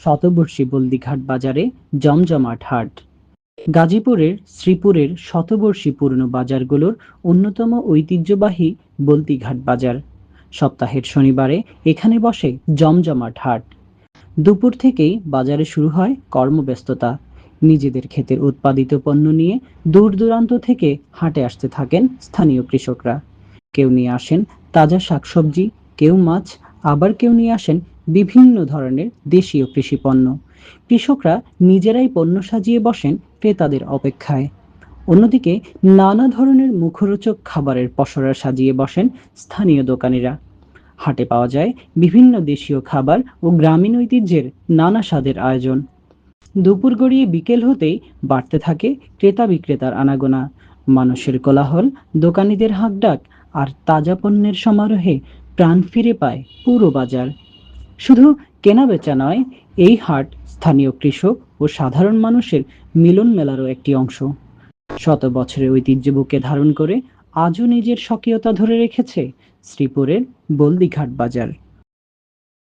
শতবর্ষী বলদিঘাট বাজারে জমজমাট হাট। গাজীপুরের শ্রীপুরের শতবর্ষী পুরনো বাজারগুলোর অন্যতম ঐতিহ্যবাহী বলদিঘাট বাজার। সপ্তাহের শনিবারে এখানে বসে জমজমাট হাট। দুপুর থেকেই বাজারে শুরু হয় কর্মব্যস্ততা। নিজেদের ক্ষেতের উৎপাদিত পণ্য নিয়ে দূর দূরান্ত থেকে হাটে আসতে থাকেন স্থানীয় কৃষকরা। কেউ নিয়ে আসেন তাজা শাকসবজি, কেউ মাছ, আবার কেউ নিয়ে আসেন বিভিন্ন ধরনের দেশীয় কৃষি পণ্য। কৃষকরা নিজেরাই পণ্য সাজিয়ে বসেন ক্রেতাদের অপেক্ষায়। অন্যদিকে নানা ধরনের মুখরোচক খাবারের পসরা সাজিয়ে বসেন স্থানীয় দোকানিরা। হাটে পাওয়া যায় বিভিন্ন দেশীয় খাবার ও গ্রামীণ ঐতিহ্যের নানা স্বাদের আয়োজন। দুপুর গড়িয়ে বিকেল হতেই বাড়তে থাকে ক্রেতা বিক্রেতার আনাগোনা। মানুষের কোলাহল, দোকানীদের হাঁকডাক আর তাজা পণ্যের সমারোহে প্রাণ ফিরে পায় পুরো বাজার। শুধু কেনাবেচা নয়, এই হাট স্থানীয় কৃষক ও সাধারণ মানুষের মিলন মেলারও একটি অংশ। শত বছরের ঐতিহ্য বুকে ধারণ করে আজও নিজের স্বকীয়তা ধরে রেখেছে শ্রীপুরের বলদিঘাট বাজার।